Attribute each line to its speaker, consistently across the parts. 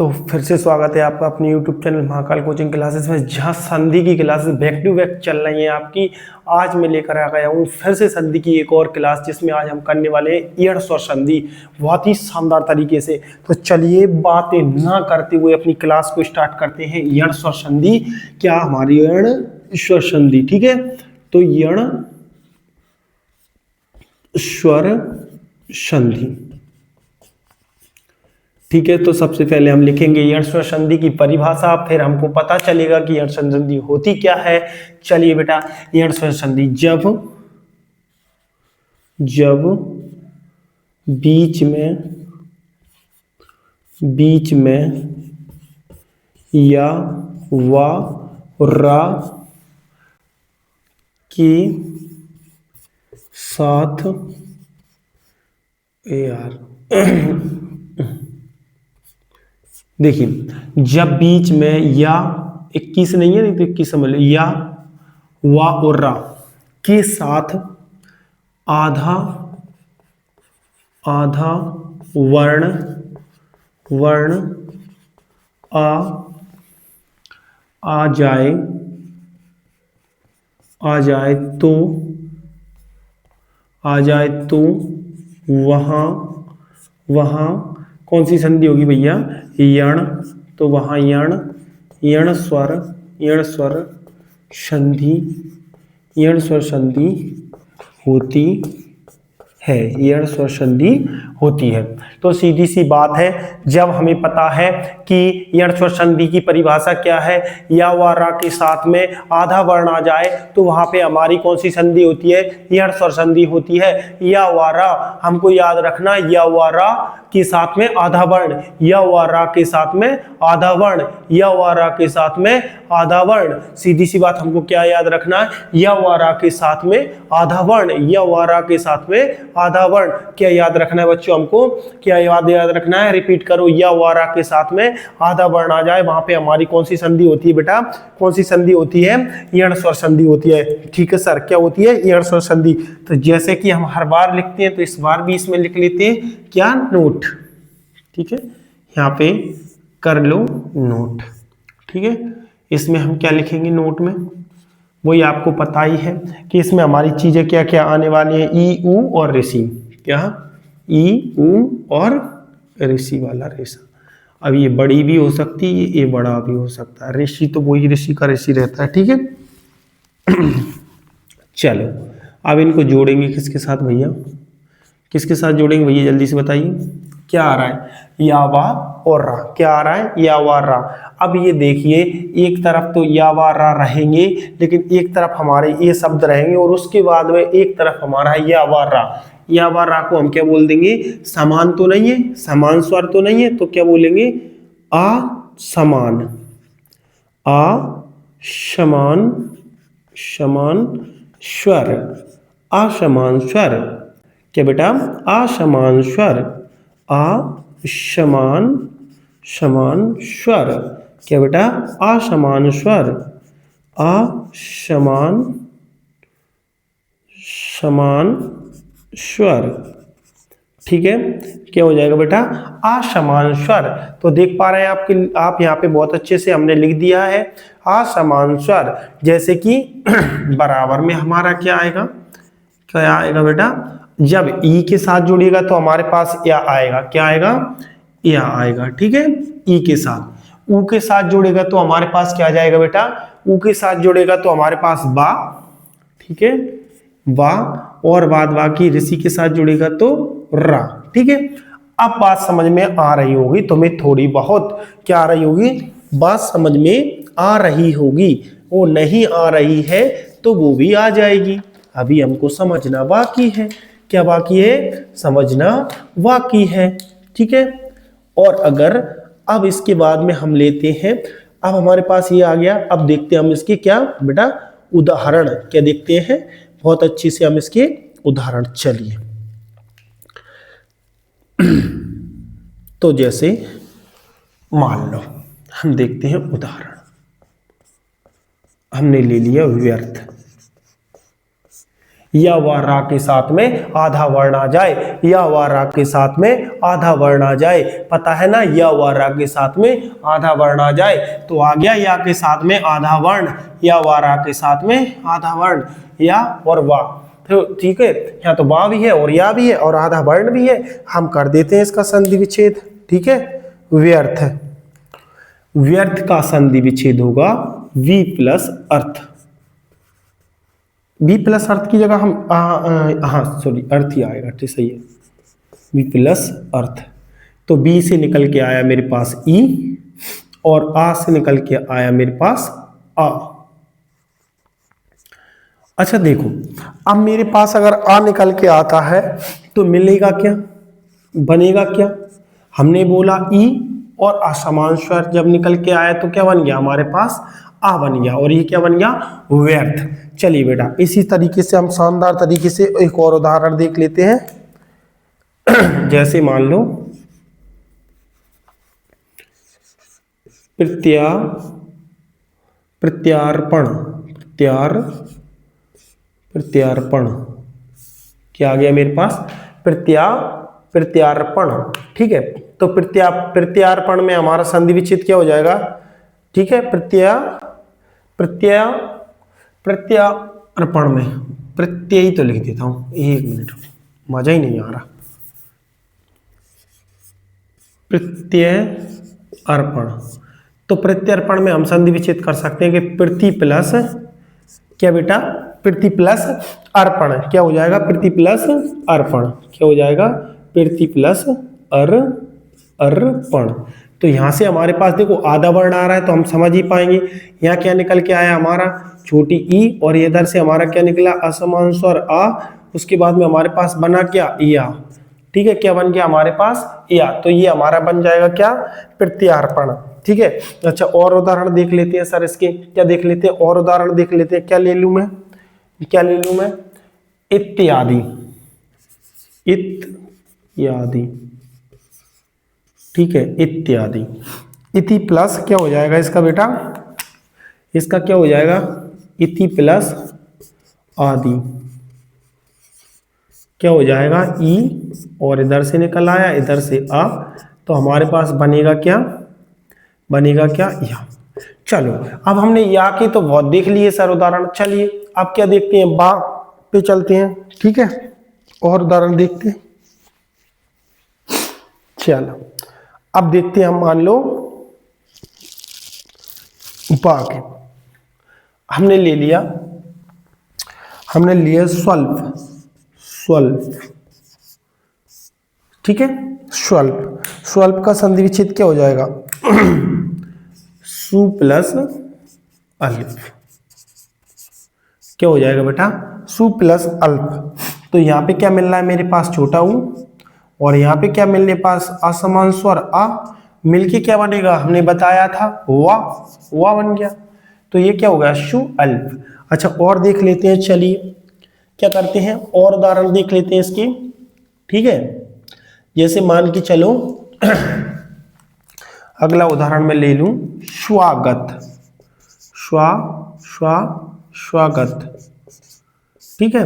Speaker 1: तो फिर से स्वागत है आपका अपने YouTube channel Mahakal coaching classes में, जहां संधि की क्लासेस बैक टू बैक चल रही हैं आपकी। आज मैं लेकर आ गया हूं फिर से संधि की एक और क्लास, जिसमें आज हम करने वाले हैं ईयड़ स्वर संधि बहुत ही शानदार तरीके से। तो चलिए बातें ना करते हुए अपनी क्लास को स्टार्ट करते हैं। ईयड़ स्वर संधि क्या हमारी ईयड़ स्वर संधि, ठीक है। तो ईयड़ स्वर संधि, ठीक है। तो सबसे पहले हम लिखेंगे ईयड़ स्वर संधि की परिभाषा, फिर हमको पता चलेगा कि ईयड़ स्वर संधि होती क्या है। चलिए बेटा, ईयड़ स्वर संधि जब बीच में या वा रा के साथ देखिए, जब बीच में या 21 नहीं है, नहीं तो 21 समझ लो, या वा और रा के साथ आधा वर्ण आ जाए तो वहां कौन सी संधि होगी भैया? यण। तो वहां यण स्वर संधि होती है। यण स्वर संधि होती है। तो सीधी सी बात है, जब हमें पता है कि यण स्वर संधि की परिभाषा क्या है, या व रा के साथ में आधा वर्ण आ जाए तो वहां पे हमारी कौन सी संधि होती है? यण स्वर संधि होती है। या व रा हमको याद रखना, या व रा के साथ में आधा वर्ण, या व रा के साथ में आधा वर्ण, या व रा के साथ में आधा वर्ण। सीधी सी बात, हमको क्या याद रखना है? या व रा के साथ में आधा वर्ण, या व रा के साथ में आधा वर्ण। क्या याद रखना है बच्चों? हमको क्या याद रखना है? रिपीट करो, या व रा के साथ में आधा वर्ण आ जाए, वहां पे हमारी कौन सी संधि होती है बेटा? कौन सी संधि होती है? यण स्वर संधि होती है। ठीक है सर, क्या होती है? यण स्वर संधि। तो जैसे कि हम हर बार लिखते हैं, तो इस बार भी इसमें लिख लेते हैं क्या? नोट। ठीक है, यहाँ पे कर लो नोट। ठीक है, इसमें हम क्या लिखेंगे नोट में? वही आपको पता ही है कि इसमें हमारी चीजें क्या क्या आने वाली है। ई ऊ और ऋषि। क्या? ई ऊ और ऋषि वाला रेशा। अब ये बड़ी भी हो सकती है, ये बड़ा भी हो सकता है। ऋषि तो वही ऋषि का ऋषि रहता है। ठीक है, चलो अब इनको जोड़ेंगे किसके साथ भैया? किसके साथ जोड़ेंगे भैया, जल्दी से बताइए। क्या आ रहा है? या वा और रा। क्या आ रहा है? या वा रा। अब ये देखिए, एक तरफ तो या वा रा रहेंगे, लेकिन एक तरफ हमारे ये शब्द रहेंगे, और उसके बाद में एक तरफ हमारा है या वा रा। या वा रा को हम क्या बोल देंगे? समान तो नहीं है, समान स्वर तो नहीं है, तो क्या बोलेंगे? असमान। समान स्वर। असमान स्वर। क्या बेटा? असमान स्वर। समान स्वर। क्या बेटा? असमान स्वर। समान स्वर। ठीक है, क्या हो जाएगा बेटा? असमान स्वर। तो देख पा रहे हैं आप यहाँ पे बहुत अच्छे से हमने लिख दिया है असमान स्वर। जैसे कि बराबर में हमारा क्या आएगा? क्या आएगा बेटा? जब ई के साथ जुड़ेगा तो हमारे पास या आएगा। क्या आएगा? या आएगा। ठीक है, ई के साथ। ऊ के साथ जुड़ेगा तो हमारे पास क्या आ जाएगा बेटा? ऊ के साथ जुड़ेगा तो हमारे पास बा। ठीक है, बा। और बाद बाकी ऋषि के साथ जुड़ेगा तो रा। ठीक है, अब बात समझ में आ रही होगी तुम्हें थोड़ी बहुत। क्या आ रही होगी? बात समझ में आ रही होगी। वो नहीं आ रही है तो वो भी आ जाएगी। अभी हमको समझना बाकी है। क्या बाकी है? समझना बाकी है। ठीक है, और अगर अब इसके बाद में हम लेते हैं, अब हमारे पास ये आ गया। अब देखते हैं हम इसके क्या बेटा उदाहरण। क्या देखते हैं? बहुत अच्छे से हम इसके उदाहरण। चलिए, तो जैसे मान लो हम देखते हैं उदाहरण। हमने ले लिया व्यर्थ। या व रा के साथ में आधा वर्ण आ जाए, या व रा के साथ में आधा वर्ण आ जाए, पता है ना, या व रा के साथ में आधा वर्ण आ जाए तो आ गया या के साथ में आधा वर्ण, या व रा के साथ में आधा वर्ण, या और वा। तो ठीक है, यहाँ तो वा भी है और या भी है और आधा वर्ण भी है, हम कर देते हैं इसका संधि विच्छेद। ठीक है, व्यर्थ, व्यर्थ का संधि विच्छेद होगा वी प्लस अर्थ। बी प्लस अर्थ की जगह हम हाँ सॉरी अर्थ ही आएगा, ठीक सही है, बी प्लस अर्थ। तो बी से निकल के आया मेरे पास ई और आ से निकल के आया मेरे पास आ। अच्छा देखो, अब मेरे पास अगर आ निकल के आता है तो मिलेगा क्या, बनेगा क्या, हमने बोला ई और असमान स्वर जब निकल के आया तो क्या बन गया हमारे पास, आ बन गया, और ये क्या बन गया, व्यर्थ। चलिए बेटा, इसी तरीके से हम शानदार तरीके से एक और उदाहरण देख लेते हैं। जैसे मान लो प्रत्यार्पण, प्रत्यार्पण क्या आ गया मेरे पास, प्रत्यार्पण। ठीक है, तो प्रत्यार्पण में हमारा संधि विच्छेद क्या हो जाएगा, ठीक है, प्रत्यार्पण में प्रत्यय ही तो लिख देता हूं, एक मिनट मजा ही नहीं आ रहा। प्रत्यर्पण, तो प्रत्यर्पण में हम संधि विच्छेद कर सकते हैं कि प्रति प्लस क्या बेटा, प्रति प्लस अर्पण, क्या हो जाएगा, प्रति प्लस अर्पण, क्या हो जाएगा, प्रति प्लस अर्पण। तो यहां से हमारे पास देखो आधा वर्ण आ रहा है तो हम समझ ही पाएंगे, यहाँ क्या निकल के आया हमारा छोटी ई और इधर से हमारा क्या निकला असमान स्वर आ, उसके बाद में हमारे पास बना क्या, या। ठीक है, क्या बन गया हमारे पास, या। तो ये हमारा बन जाएगा क्या, प्रत्यार्पण। ठीक है, अच्छा और उदाहरण देख लेते हैं सर, इसके क्या देख लेते हैं, और उदाहरण देख लेते हैं। क्या ले लूं मैं, क्या ले लूं मैं, इत्यादि, इत्यादि। ठीक है, इत्यादि, इति प्लस क्या हो जाएगा इसका बेटा, इसका क्या हो जाएगा, इति प्लस आदि, क्या हो जाएगा, ई और इधर से निकल आया इधर से आ, तो हमारे पास बनेगा क्या, बनेगा क्या, या। चलो अब हमने या के तो बहुत देख लिए सर उदाहरण, चलिए अब क्या देखते हैं, बा पे चलते हैं। ठीक है, और उदाहरण देखते हैं। चलो अब देखते हैं हम, मान लो बा के हमने ले लिया, हमने लिया स्वल्प, स्वल्प। ठीक है, स्वल्प, स्वल्प का संधि विच्छेद क्या हो जाएगा, सु प्लस अल्प, क्या हो जाएगा बेटा, सु प्लस अल्प। तो यहाँ पे क्या मिल रहा है मेरे पास, छोटा ऊ, और यहाँ पे क्या मिलने पास असमान स्वर आ, मिलके क्या बनेगा, हमने बताया था वा, वा बन गया। तो ये क्या होगा, शु अल्प। अच्छा और देख लेते हैं, चलिए क्या करते हैं, और उदाहरण देख लेते हैं इसके। ठीक है, जैसे मान के चलो अगला उदाहरण मैं ले लूं, स्वागत, स्वागत। ठीक है,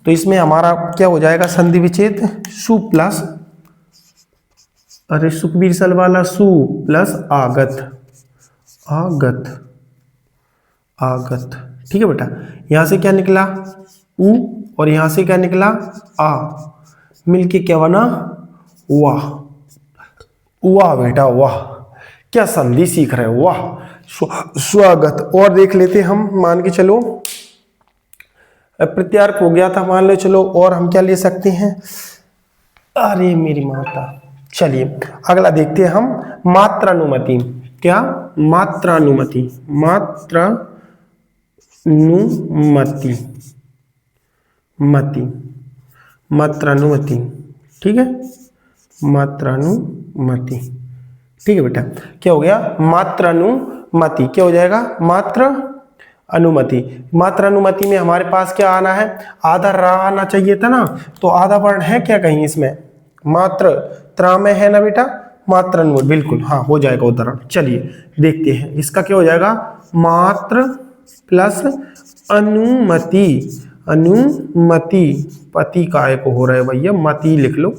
Speaker 1: तो इसमें हमारा क्या हो जाएगा संधि विच्छेद, सु प्लस, अरे सुखबीर सल वाला, सु प्लस आगत, आगत, आगत। ठीक है बेटा, यहां से क्या निकला उ और यहां से क्या निकला आ, मिलके क्या बना, वाह, वाह बेटा वाह, क्या संधि सीख रहे हो, वाह, स्वागत। और देख लेते हम, मान के चलो प्रत्यार्प हो गया था, मान लो चलो, और हम क्या ले सकते हैं, अरे मेरी माता। चलिए अगला देखते हैं हम, मात्रानुमति। क्या, मात्रानुमति, मात्रानुमति, मति, मात्रानुमति। ठीक है, मात्रानुमति। ठीक है बेटा, क्या हो गया, मात्रानुमति, क्या हो जाएगा, मात्र अनुमति। मात्र अनुमति में हमारे पास क्या आना है, आधा रा आना चाहिए था ना, तो आधा वर्ण है क्या कहीं इसमें, मात्र त्रा में है ना बेटा, मात्र अनुमति, बिल्कुल हाँ हो जाएगा उदाहरण। चलिए देखते हैं, इसका क्या हो जाएगा, मात्र प्लस अनुमति, अनुमति, पति काय को हो रहा है भैया, मति लिख लो,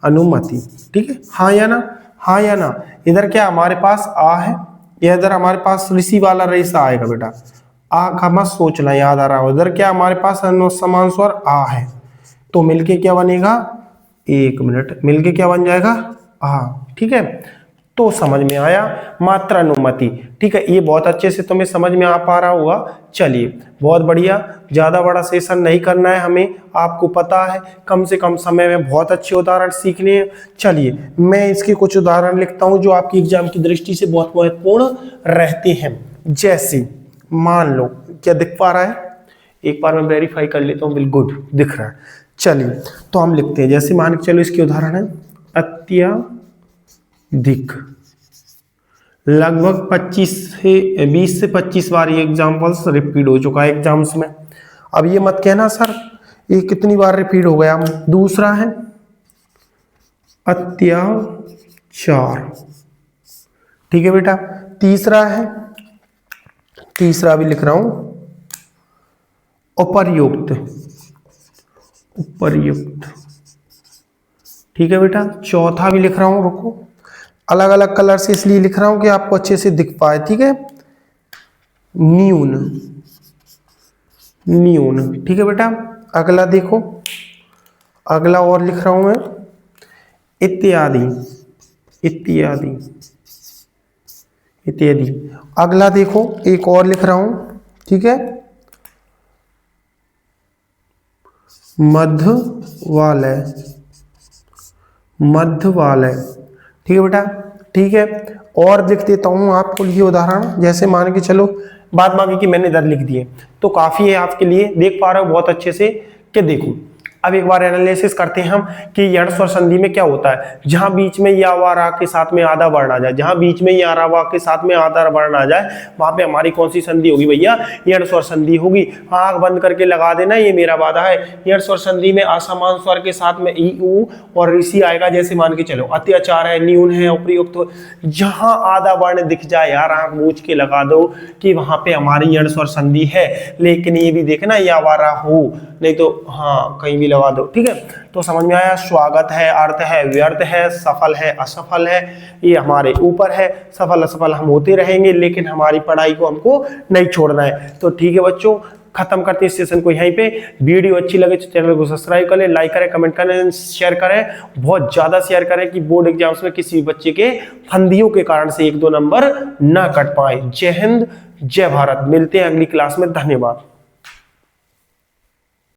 Speaker 1: अनुमति। ठीक है, हाँ या ना, हाँ या ना। इधर क्या हमारे पास आ है, या इधर हमारे पास ऋषि वाला रेसा आएगा बेटा, आ का मत सोचना, याद आ रहा हो। इधर क्या हमारे पास समान स्वर आ है, तो मिलके क्या बनेगा, एक मिनट, मिलके क्या बन जाएगा, आ। ठीक है, तो समझ में आया मात्रानुमति। ठीक है, ये बहुत अच्छे से तुम्हें समझ में आ पा रहा होगा। चलिए बहुत बढ़िया, ज्यादा बड़ा सेशन नहीं करना है हमें, आपको पता है कम से कम समय में बहुत अच्छे उदाहरण सीखने हैं। चलिए मैं इसके कुछ उदाहरण लिखता हूं जो आपकी एग्जाम की दृष्टि से बहुत महत्वपूर्ण रहते हैं। जैसे मान लो, क्या दिख पा रहा है, एक बार मैं वेरीफाई कर लेता हूँ, बिल्कुल गुड दिख रहा है। चलिए तो हम लिखते हैं, जैसे मान के चलो इसके उदाहरण है, अत्यधिक, लगभग 20 से 25 बार ये एग्जाम्पल्स रिपीट हो चुका है एग्जाम्स में। अब ये मत कहना सर ये कितनी बार रिपीट हो गया। दूसरा है अत्याचार, ठीक है बेटा। तीसरा है, तीसरा भी लिख रहा हूं, उपर्युक्त, उपर्युक्त, ठीक है बेटा। चौथा भी लिख रहा हूं, रुको, अलग अलग कलर से इसलिए लिख रहा हूं कि आपको अच्छे से दिख पाए। ठीक है, न्यून, न्यून, ठीक है बेटा। अगला देखो, अगला और लिख रहा हूं मैं, इत्यादि, इत्यादि, इत्यादि। अगला देखो एक और लिख रहा हूं, ठीक है, मध्य वालय, मध्य वालय, ठीक है बेटा। ठीक है, और लिख देता हूं आपको ये उदाहरण, जैसे मान के चलो बाद बाकी की मैंने इधर लिख दिए तो काफी है आपके लिए, देख पा रहे हो बहुत अच्छे से कि देखो। अब एक बार एनालिसिस करते हैं हम कि यण स्वर संधि में क्या होता है। जहां बीच में या वा रा के साथ में आधा वर्ण आ जाए, जहां बीच में या रा वा के साथ में आधा वर्ण आ जाए, वहां पे हमारी कौन सी संधि होगी भैया, यण स्वर संधि होगी। आंख बंद करके लगा देना, ये मेरा वादा है। यण स्वर संधि में असमान स्वर के साथ में ई ऊ और ऋषि आएगा। जैसे मान के चलो अत्याचार है, न्यून है, उपयुक्त, जहां आधा वर्ण दिख जाए यार आंख बूझ के लगा दो कि वहां पे हमारी यण स्वर संधि है। लेकिन ये भी देखना या वा रा हो, नहीं तो हाँ कहीं भी लगा दो। ठीक है, तो समझ में आया। स्वागत है, अर्थ है, व्यर्थ है, सफल है, असफल है, ये हमारे ऊपर है। सफल असफल हम होते रहेंगे, लेकिन हमारी पढ़ाई को हमको नहीं छोड़ना है। तो ठीक है बच्चों, खत्म करते हैं सेशन को यहीं पे। वीडियो अच्छी लगे तो चैनल को सब्सक्राइब करें, लाइक करें, कमेंट करें, शेयर करें, बहुत ज्यादा शेयर करें कि बोर्ड एग्जाम्स में किसी बच्चे के फंदियों के कारण से 1-2 नंबर ना कट पाए। जय हिंद, जय भारत। मिलते हैं अगली क्लास में, धन्यवाद।